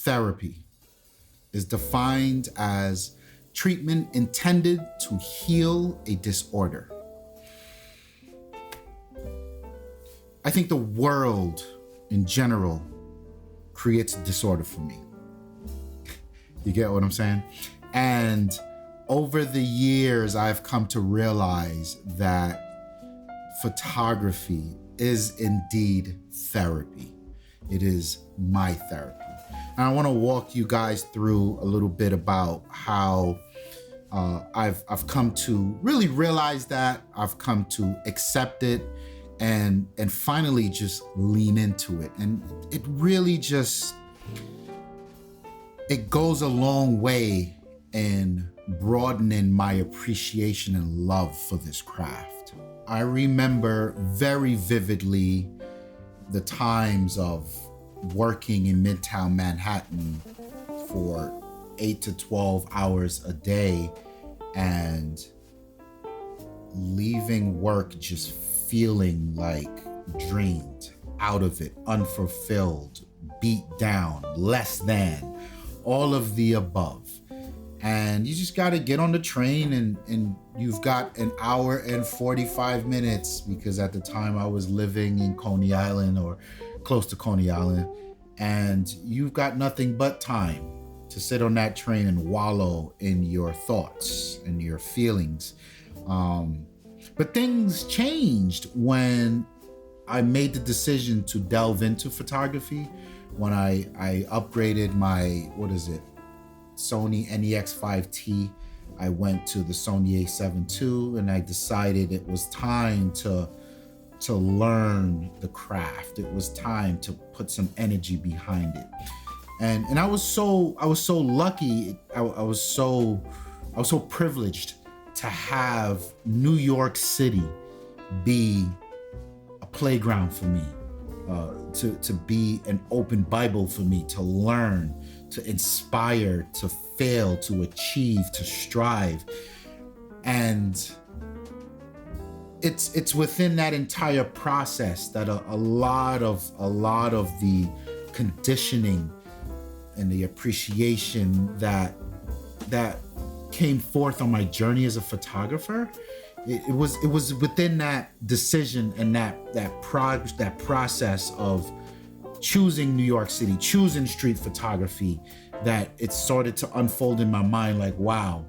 therapy is defined as treatment intended to heal a disorder. I think the world in general creates disorder for me. You get what I'm saying? And over the years, I've come to realize that photography is indeed therapy. It is my therapy. And I want to walk you guys through a little bit about how I've come to really realize that, I've come to accept it, and finally just lean into it. And it really just, it goes a long way in broadening my appreciation and love for this craft. I remember very vividly the times of working in Midtown Manhattan for 8 to 12 hours a day and leaving work just feeling like drained, out of it, unfulfilled, beat down, less than, all of the above. And you just got to get on the train and you've got an hour and 45 minutes, because at the time I was living in Coney Island or close to Coney Island, and you've got nothing but time to sit on that train and wallow in your thoughts and your feelings. But things changed when I made the decision to delve into photography, when I upgraded my, Sony NEX5T. I went to the Sony A7 II, and I decided it was time to learn the craft. It was time to put some energy behind it. And I was so lucky. I was so privileged to have New York City be a playground for me, to be an open Bible for me, to learn, to inspire, to fail, to achieve, to strive. And it's within that entire process that a lot of the conditioning and the appreciation that came forth on my journey as a photographer, it was within that decision and that process of choosing New York City, choosing street photography, that it started to unfold in my mind like, wow,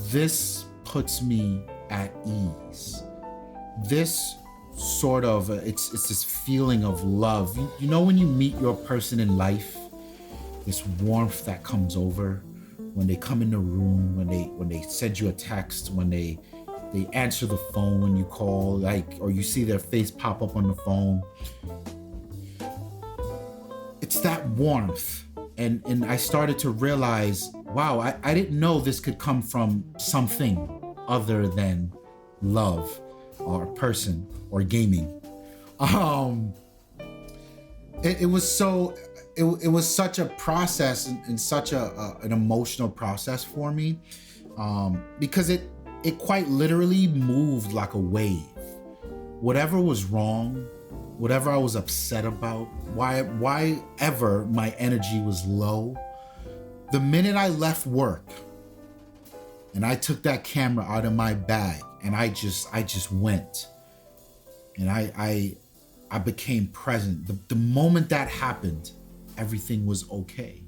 this puts me at ease. This sort of, it's this feeling of love. You know when you meet your person in life, this warmth that comes over when they come in the room, when they send you a text, when they answer the phone when you call, or you see their face pop up on the phone. It's that warmth. And I started to realize, wow, I didn't know this could come from something other than love or person or gaming. It was such a process and such an emotional process for me, because it quite literally moved like a wave. Whatever was wrong, whatever I was upset about, why ever my energy was low, the minute I left work and I took that camera out of my bag and I just went and I became present. The moment that happened, everything was okay.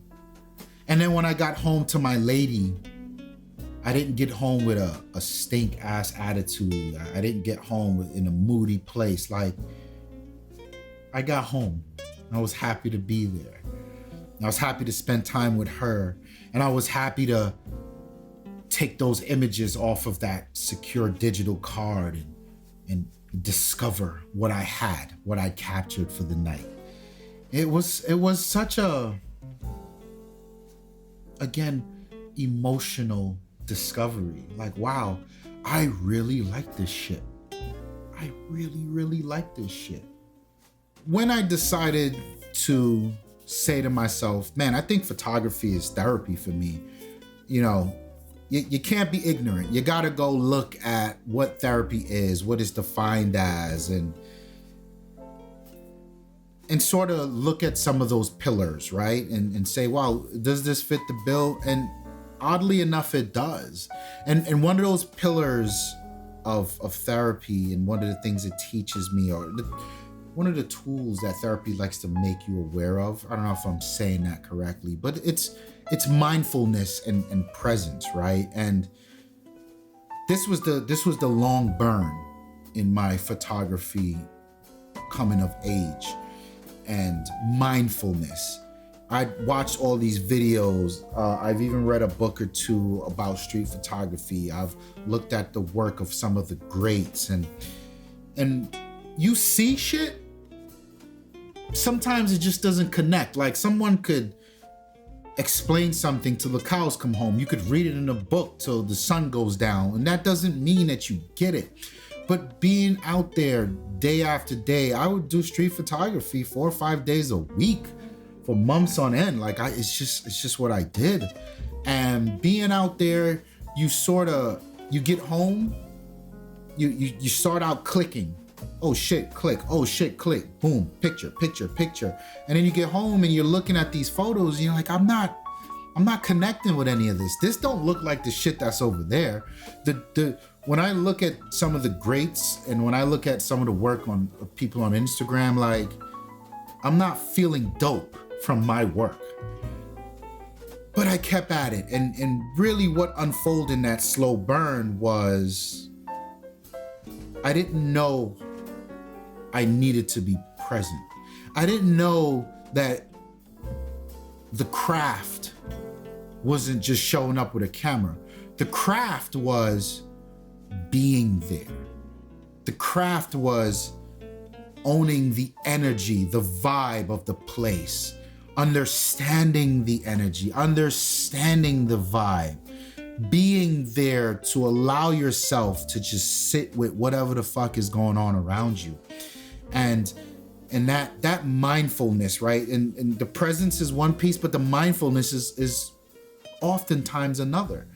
And then when I got home to my lady, I didn't get home with a stink ass attitude. I didn't get home in a moody place. Like, I got home. I was happy to be there. I was happy to spend time with her. And I was happy to take those images off of that secure digital card and discover what I had, what I captured for the night. It was such a, again, emotional discovery. Like, wow, I really like this shit. I really, really like this shit. When I decided to say to myself, man, I think photography is therapy for me, you can't be ignorant. You gotta go look at what therapy is, what it's defined as, and and sort of look at some of those pillars, right? And say, wow, does this fit the bill? And oddly enough, it does. And one of those pillars of therapy, and one of the things it teaches me, or one of the tools that therapy likes to make you aware of, I don't know if I'm saying that correctly, but it's mindfulness and presence, right? And this was the long burn in my photography coming of age, and mindfulness. I watched all these videos. I've even read a book or two about street photography. I've looked at the work of some of the greats, and you see shit. Sometimes it just doesn't connect. Like someone could explain something till the cows come home. You could read it in a book till the sun goes down, and that doesn't mean that you get it. But being out there day after day, I would do street photography 4 or 5 days a week for months on end. Like it's just what I did. And being out there, you get home, you start out clicking. Oh shit, click. Oh shit, click. Boom, picture. And then you get home and you're looking at these photos and you're like, I'm not connecting with any of this. This don't look like the shit that's over there. When I look at some of the greats, and when I look at some of the work on people on Instagram, like I'm not feeling dope from my work. But I kept at it. And really what unfolded in that slow burn was I didn't know I needed to be present. I didn't know that the craft wasn't just showing up with a camera. The craft was being there. The craft was owning the energy, the vibe of the place, understanding the energy, understanding the vibe, being there to allow yourself to just sit with whatever the fuck is going on around you. And that mindfulness, right? And the presence is one piece, but the mindfulness is oftentimes another.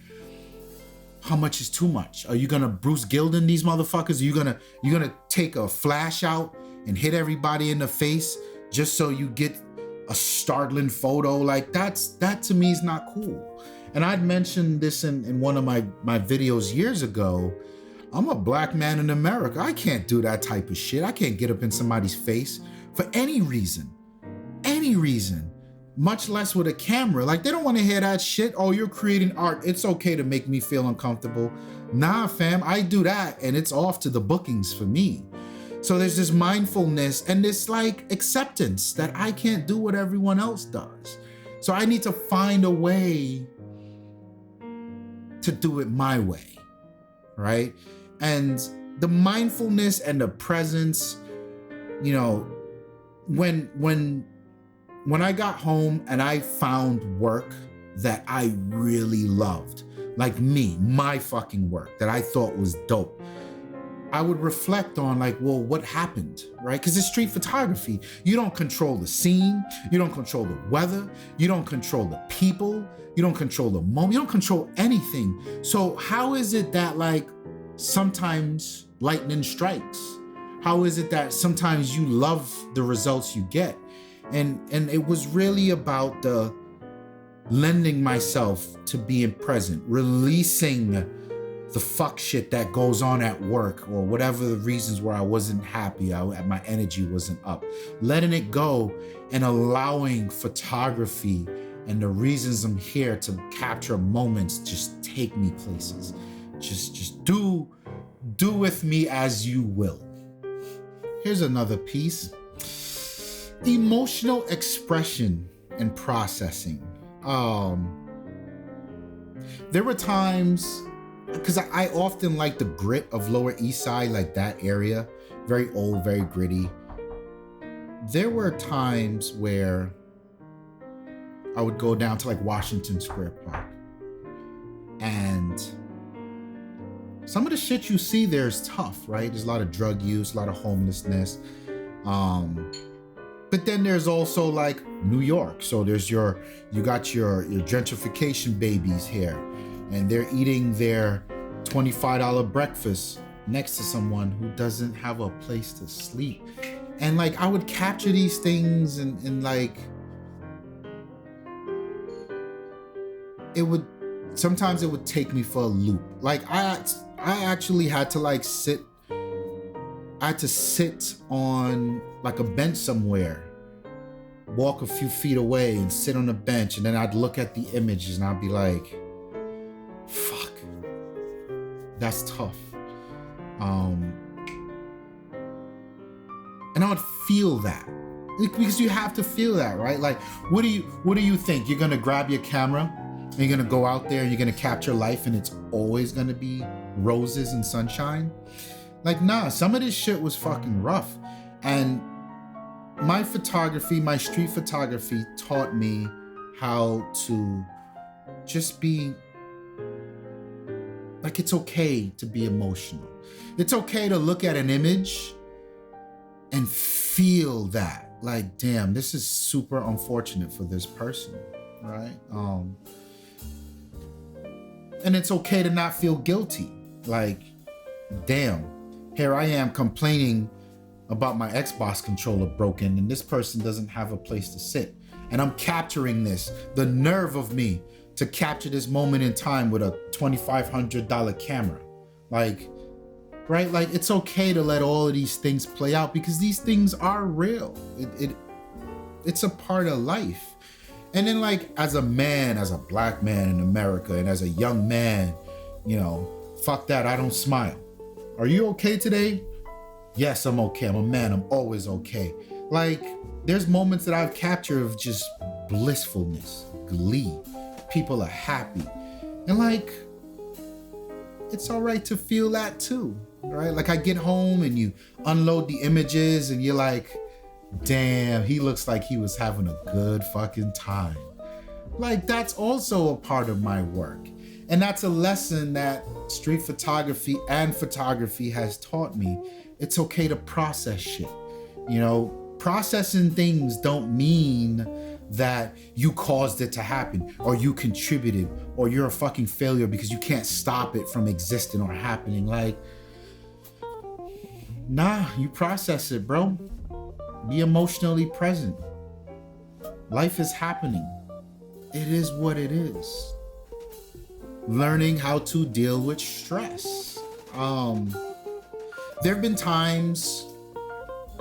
How much is too much? Are you gonna Bruce Gilden these motherfuckers? Are you gonna take a flash out and hit everybody in the face just so you get a startling photo? Like that to me is not cool. And I'd mentioned this in one of my videos years ago. I'm a black man in America. I can't do that type of shit. I can't get up in somebody's face for any reason, much less with a camera. Like they don't want to hear that shit. Oh, you're creating art. It's okay to make me feel uncomfortable. Nah, fam, I do that and it's off to the bookings for me. So there's this mindfulness and this like acceptance that I can't do what everyone else does. So I need to find a way to do it my way, right? And the mindfulness and the presence, you know, when I got home and I found work that I really loved, like my fucking work that I thought was dope, I would reflect on like, well, what happened, right? Because it's street photography. You don't control the scene. You don't control the weather. You don't control the people. You don't control the moment. You don't control anything. So how is it that like sometimes lightning strikes? How is it that sometimes you love the results you get? And it was really about the lending myself to being present, releasing the fuck shit that goes on at work or whatever the reasons where I wasn't happy, my energy wasn't up, letting it go and allowing photography and the reasons I'm here to capture moments just take me places. Just do with me as you will. Here's another piece. Emotional expression and processing. There were times, because I often like the grit of Lower East Side, like that area, very old, very gritty. There were times where I would go down to like Washington Square Park, and some of the shit you see there is tough, right? There's a lot of drug use, a lot of homelessness. But then there's also like New York. So you got your gentrification babies here, and they're eating their $25 breakfast next to someone who doesn't have a place to sleep. And like I would capture these things and like it would sometimes it would take me for a loop. Like I actually had to like sit on like a bench somewhere, walk a few feet away and sit on a bench, and then I'd look at the images and I'd be like, fuck, that's tough. And I would feel that, because you have to feel that, right? Like, what do you think? You're gonna grab your camera and you're gonna go out there and you're gonna capture life and it's always gonna be roses and sunshine? Like, nah, some of this shit was fucking rough. And my photography, my street photography taught me how to just be, like, it's okay to be emotional. It's okay to look at an image and feel that, like, damn, this is super unfortunate for this person, right? And it's okay to not feel guilty. Like, damn, here I am complaining about my Xbox controller broken and this person doesn't have a place to sit. And I'm capturing this, the nerve of me to capture this moment in time with a $2,500 camera. Like, right? Like, it's okay to let all of these things play out because these things are real. It's a part of life. And then, like, as a man, as a black man in America, and as a young man, you know, fuck that, I don't smile. Are you okay today? Yes, I'm okay. I'm a man. I'm always okay. Like, there's moments that I've captured of just blissfulness, glee. People are happy. And like, it's all right to feel that too, right? Like, I get home and you unload the images and you're like, damn, he looks like he was having a good fucking time. Like, that's also a part of my work. And that's a lesson that street photography and photography has taught me. It's okay to process shit. You know, processing things don't mean that you caused it to happen or you contributed or you're a fucking failure because you can't stop it from existing or happening. Like, nah, you process it, bro. Be emotionally present. Life is happening. It is what it is. Learning how to deal with stress. There have been times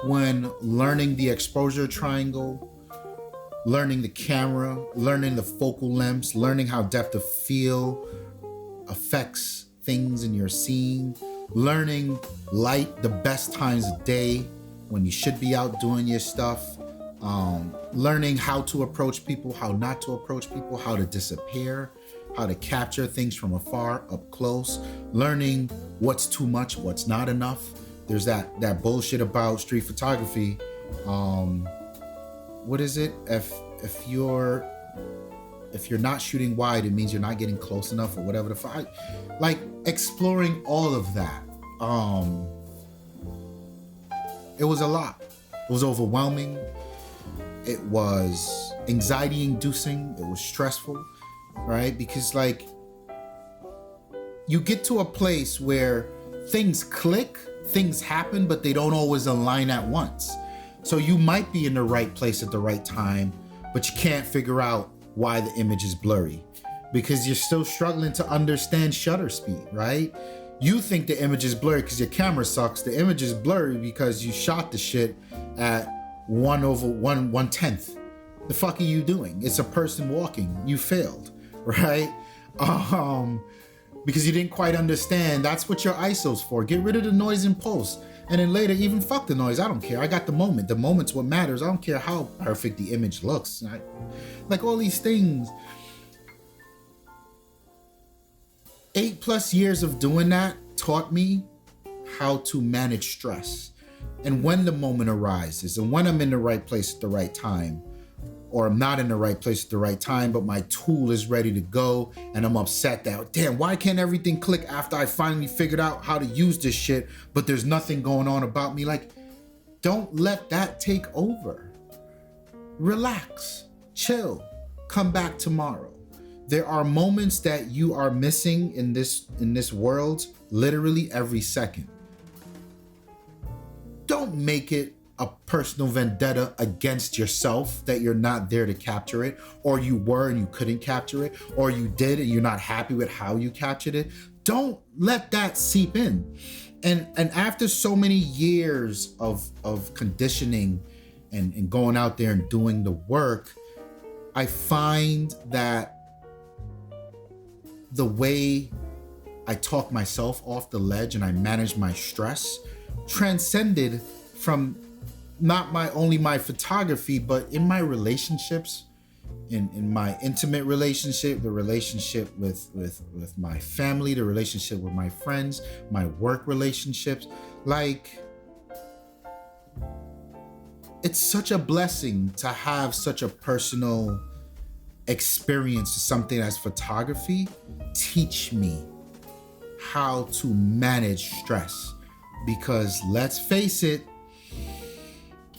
when learning the exposure triangle, learning the camera, learning the focal lengths, learning how depth of field affects things in your scene, learning light, the best times of day when you should be out doing your stuff, learning how to approach people, how not to approach people, how to disappear, how to capture things from afar, up close, learning what's too much, what's not enough. There's that bullshit about street photography. What is it? If you're not shooting wide, it means you're not getting close enough or whatever the fuck. Like, exploring all of that. It was a lot. It was overwhelming. It was anxiety inducing. It was stressful, right? Because, like, you get to a place where things click, things happen, but they don't always align at once. So you might be in the right place at the right time, but you can't figure out why the image is blurry because you're still struggling to understand shutter speed, right? You think the image is blurry because your camera sucks. The image is blurry because you shot the shit at 1/110th. The fuck are you doing? It's a person walking. You failed, right? Because you didn't quite understand. That's what your ISO's for. Get rid of the noise in post. And then later, even fuck the noise. I don't care. I got the moment. The moment's what matters. I don't care how perfect the image looks. Like, all these things. 8+ years of doing that taught me how to manage stress. And when the moment arises, and when I'm in the right place at the right time, or I'm not in the right place at the right time, but my tool is ready to go, and I'm upset that, damn, why can't everything click after I finally figured out how to use this shit, but there's nothing going on about me? Like, don't let that take over. Relax, chill, come back tomorrow. There are moments that you are missing in this world literally every second. Don't make it a personal vendetta against yourself that you're not there to capture it, or you were and you couldn't capture it, or you did and you're not happy with how you captured it. Don't let that seep in. And after so many years of conditioning and going out there and doing the work, I find that the way I talk myself off the ledge and I manage my stress transcended from not only my photography, but in my relationships, in my intimate relationship, the relationship with my family, the relationship with my friends, my work relationships. Like, it's such a blessing to have such a personal experience to something as photography teach me how to manage stress. Because let's face it,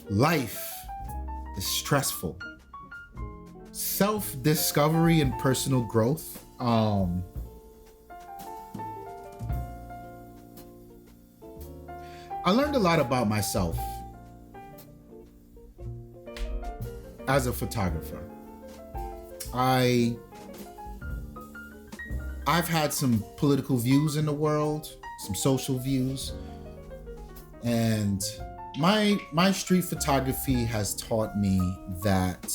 life is stressful. Self-discovery and personal growth. I learned a lot about myself as a photographer. I've had some political views in the world, some social views, and my street photography has taught me that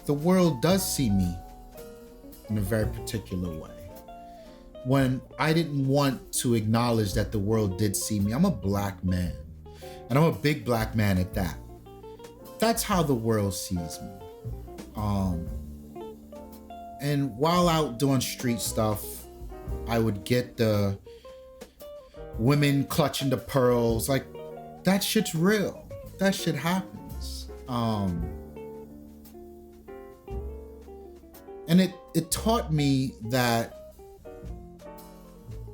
the world does see me in a very particular way. When I didn't want to acknowledge that the world did see me, I'm a black man, and I'm a big black man at that. That's how the world sees me. And while out doing street stuff, I would get the women clutching the pearls. Like, that shit's real. That shit happens. And it taught me that,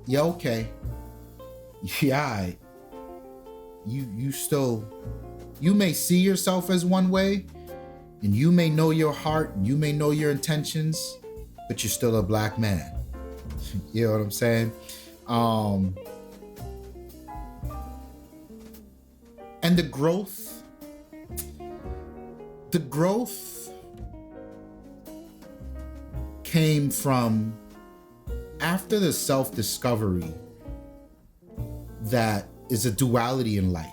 yeah, okay. Yeah, you may see yourself as one way, and you may know your heart, and you may know your intentions, but you're still a black man. You know what I'm saying? And the growth came from after the self-discovery that is a duality in life.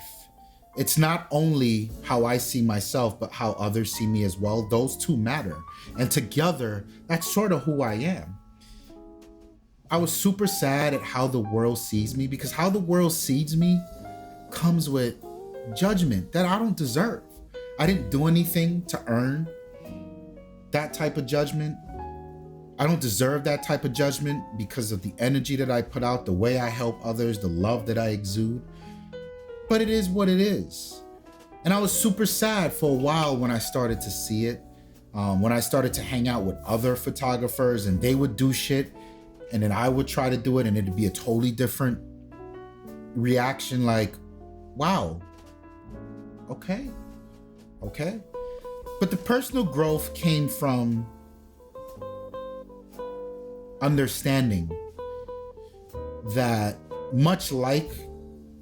It's not only how I see myself, but how others see me as well. Those two matter. And together, that's sort of who I am. I was super sad at how the world sees me, because how the world sees me comes with judgment that I don't deserve. I didn't do anything to earn that type of judgment. I don't deserve that type of judgment because of the energy that I put out, the way I help others, the love that I exude. But it is what it is. And I was super sad for a while when I started to see it. When I started to hang out with other photographers and they would do shit and then I would try to do it and it'd be a totally different reaction, like, wow, okay. But the personal growth came from understanding that much like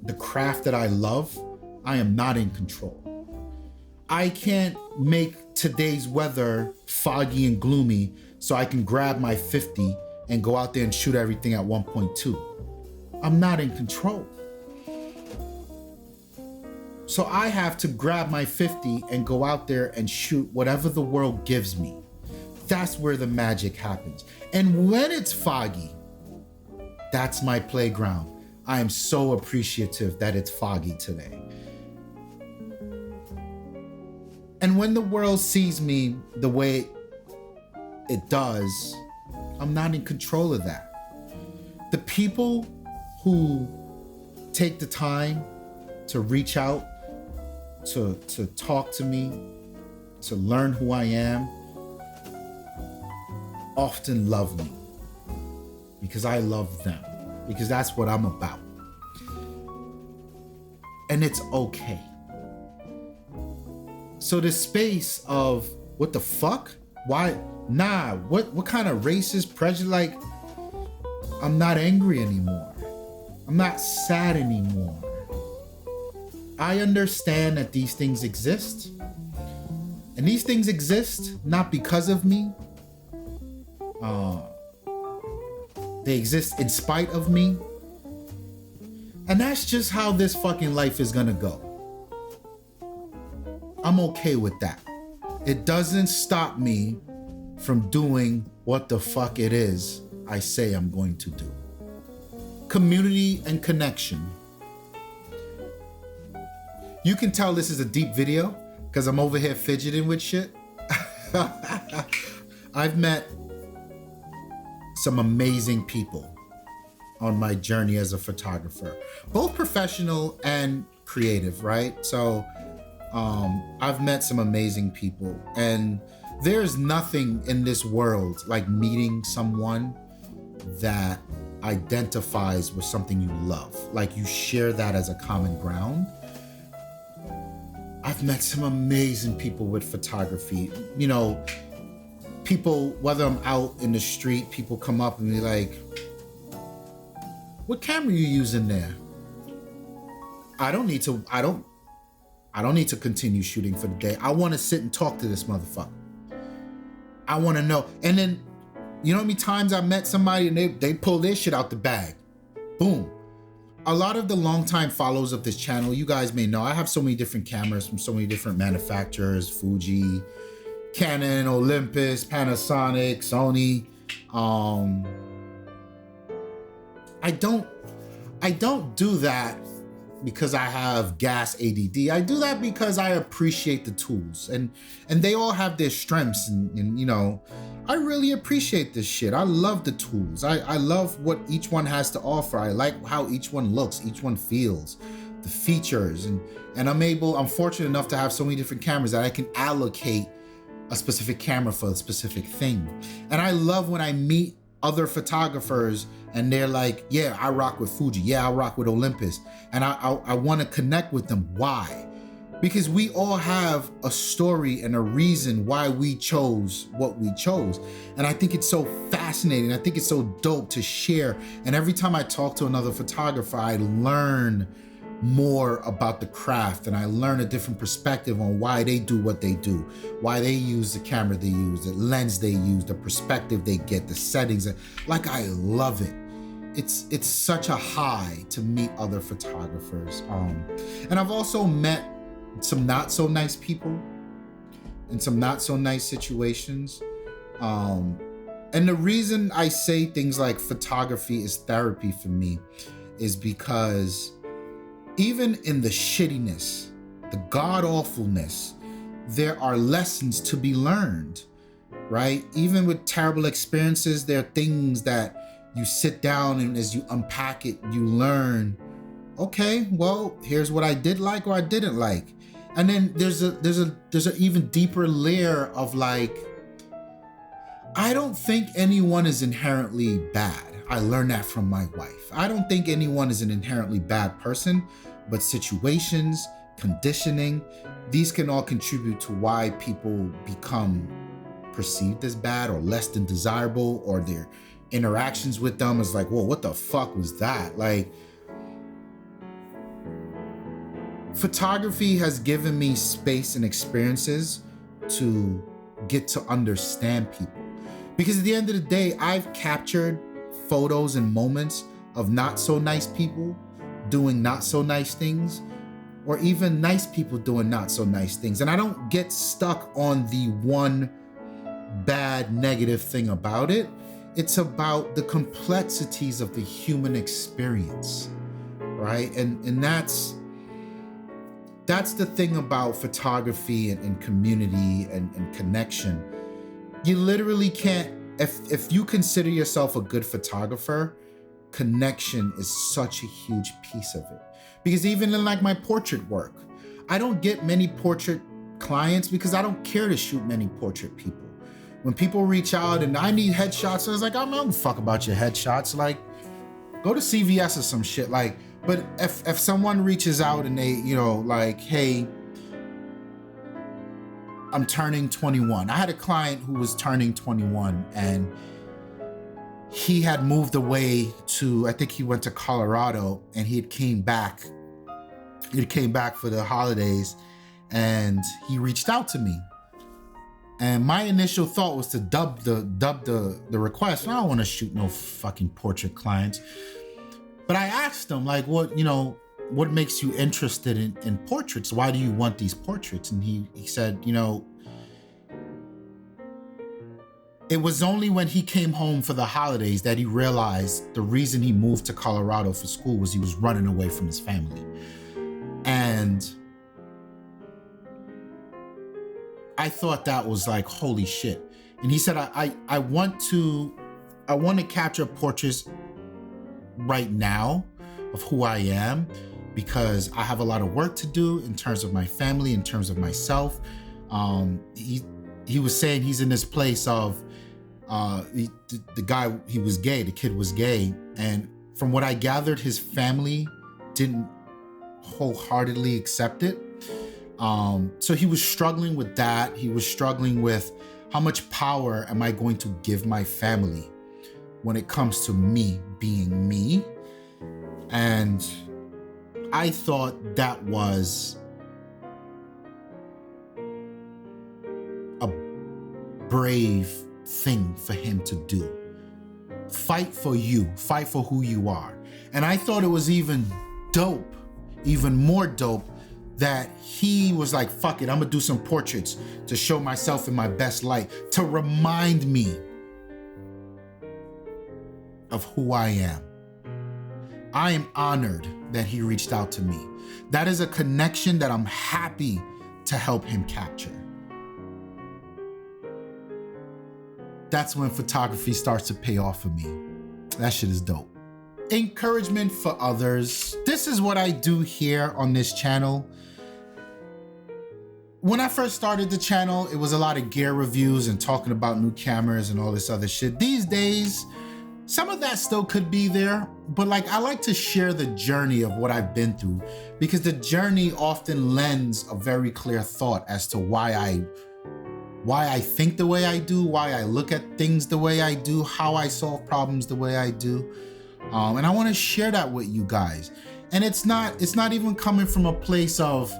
the craft that I love, I am not in control. I can't make today's weather foggy and gloomy so I can grab my 50 and go out there and shoot everything at 1.2. I'm not in control. So I have to grab my 50 and go out there and shoot whatever the world gives me. That's where the magic happens. And when it's foggy, that's my playground. I am so appreciative that it's foggy today. And when the world sees me the way it does, I'm not in control of that. The people who take the time to reach out, to talk to me, to learn who I am, often love me because I love them, because that's what I'm about. And it's okay. So the space of what the fuck? Why? Nah, what kind of racist prejudice? Like, I'm not angry anymore. I'm not sad anymore. I understand that these things exist. And these things exist not because of me. They exist in spite of me. And that's just how this fucking life is gonna go. I'm okay with that. It doesn't stop me from doing what the fuck it is I say I'm going to do. Community and connection. You can tell this is a deep video because I'm over here fidgeting with shit. I've met some amazing people on my journey as a photographer, both professional and creative, right? So I've met some amazing people, and there's nothing in this world like meeting someone that identifies with something you love. Like you share that as a common ground. I've met some amazing people with photography. You know, people, whether I'm out in the street, people come up and be like, what camera you using there? I don't need to continue shooting for the day. I want to sit and talk to this motherfucker. I want to know. And then, you know how many times I met somebody and they pull their shit out the bag. Boom. A lot of the longtime followers of this channel, you guys may know, I have so many different cameras from so many different manufacturers: Fuji, Canon, Olympus, Panasonic, Sony. I don't do that because I have gas ADD. I do that because I appreciate the tools, and they all have their strengths, and you know, I really appreciate this shit. I love the tools. I love what each one has to offer. I like how each one looks, each one feels, the features, and I'm fortunate enough to have so many different cameras that I can allocate a specific camera for a specific thing. And I love when I meet other photographers and they're like, yeah, I rock with Fuji. Yeah, I rock with Olympus. And I want to connect with them. Why? Because we all have a story and a reason why we chose what we chose. And I think it's so fascinating. I think it's so dope to share. And every time I talk to another photographer, I learn more about the craft, and I learn a different perspective on why they do what they do, why they use the camera they use, the lens they use, the perspective they get, the settings. Like, I love it. It's such a high to meet other photographers. And I've also met some not so nice people in some not so nice situations. And the reason I say things like photography is therapy for me is because even in the shittiness, the god-awfulness, there are lessons to be learned, right? Even with terrible experiences, there are things that you sit down and as you unpack it, you learn, okay, well, here's what I did like or I didn't like. And then there's an even deeper layer of like, I don't think anyone is inherently bad. I learned that from my wife. I don't think anyone is an inherently bad person, but situations, conditioning, these can all contribute to why people become perceived as bad or less than desirable, or their interactions with them is like, whoa, what the fuck was that? Like, photography has given me space and experiences to get to understand people. Because at the end of the day, I've captured photos and moments of not so nice people doing not so nice things, or even nice people doing not so nice things. And I don't get stuck on the one bad negative thing about it. It's about the complexities of the human experience, right? And that's the thing about photography and community and connection. You literally can't, if you consider yourself a good photographer, connection is such a huge piece of it. Because even in like my portrait work, I don't get many portrait clients because I don't care to shoot many portrait people. When people reach out and I need headshots, I was like, I don't give a fuck about your headshots. Like, go to CVS or some shit. Like, but if someone reaches out and they, you know, like, hey, I'm turning 21. I had a client who was turning 21 and he had moved away to, I think he went to Colorado, and he had came back He came back for the holidays and he reached out to me. And my initial thought was to dub the request. I don't want to shoot no fucking portrait clients. But I asked him, like, what makes you interested in portraits? Why do you want these portraits? And he said, it was only when he came home for the holidays that he realized the reason he moved to Colorado for school was he was running away from his family. And I thought that was like, holy shit. And he said, I want to capture portraits right now of who I am, because I have a lot of work to do in terms of my family, in terms of myself. He was saying he's in this place of, the guy, he was gay, the kid was gay. And from what I gathered, his family didn't wholeheartedly accept it. So he was struggling with that. He was struggling with how much power am I going to give my family when it comes to me being me? And I thought that was a brave thing for him to do. Fight for you, fight for who you are. And I thought it was even more dope, that he was like, fuck it, I'm gonna do some portraits to show myself in my best light, to remind me of who I am. I am honored that he reached out to me. That is a connection that I'm happy to help him capture. That's when photography starts to pay off for me. That shit is dope. Encouragement for others. This is what I do here on this channel. When I first started the channel, it was a lot of gear reviews and talking about new cameras and all this other shit. These days, some of that still could be there, but like, I like to share the journey of what I've been through, because the journey often lends a very clear thought as to why I think the way I do, why I look at things the way I do, how I solve problems the way I do. And I want to share that with you guys. And it's not even coming from a place of,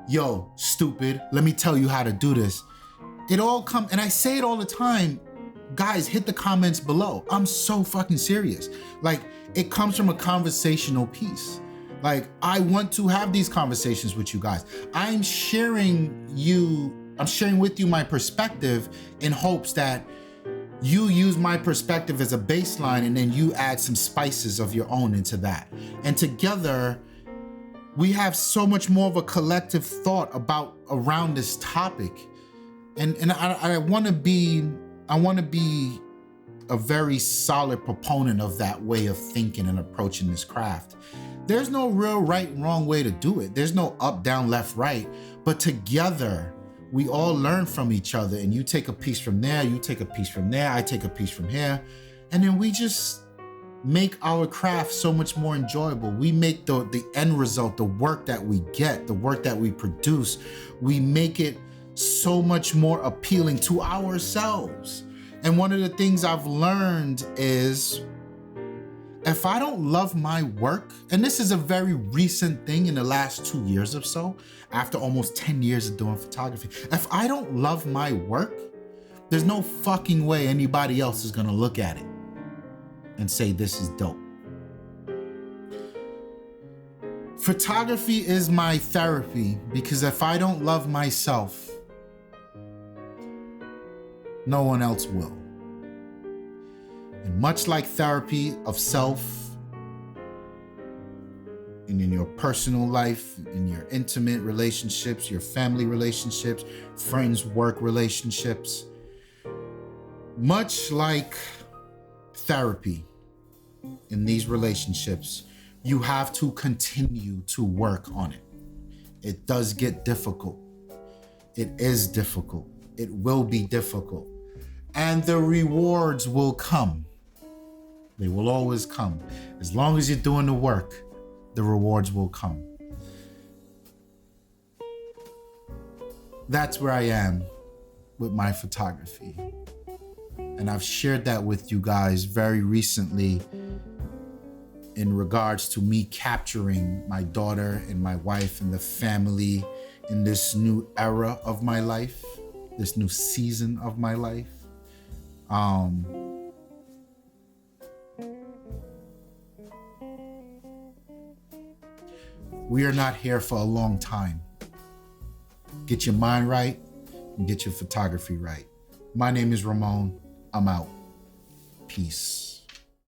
yo, stupid, let me tell you how to do this. And I say it all the time, guys, hit the comments below. I'm so fucking serious. Like, it comes from a conversational piece. Like, I want to have these conversations with you guys. I'm sharing with you my perspective in hopes that you use my perspective as a baseline, and then you add some spices of your own into that. And together, we have so much more of a collective thought around this topic. And I want to be a very solid proponent of that way of thinking and approaching this craft. There's no real right and wrong way to do it. There's no up, down, left, right, but together we all learn from each other, and you take a piece from there, you take a piece from there, I take a piece from here, and then we just make our craft so much more enjoyable. We make the end result, the work that we get, the work that we produce, we make it so much more appealing to ourselves. And one of the things I've learned is, if I don't love my work, and this is a very recent thing in the last 2 years or so, after almost 10 years of doing photography, if I don't love my work, there's no fucking way anybody else is gonna look at it and say this is dope. Photography is my therapy, because if I don't love myself, no one else will. And much like therapy of self, and in your personal life, in your intimate relationships, your family relationships, friends, work relationships, much like therapy in these relationships, you have to continue to work on it. It does get difficult. It is difficult. It will be difficult. And the rewards will come. They will always come. As long as you're doing the work, the rewards will come. That's where I am with my photography. And I've shared that with you guys very recently in regards to me capturing my daughter and my wife and the family in this new era of my life, this new season of my life. We are not here for a long time. Get your mind right and get your photography right. My name is Ramon. I'm out. Peace.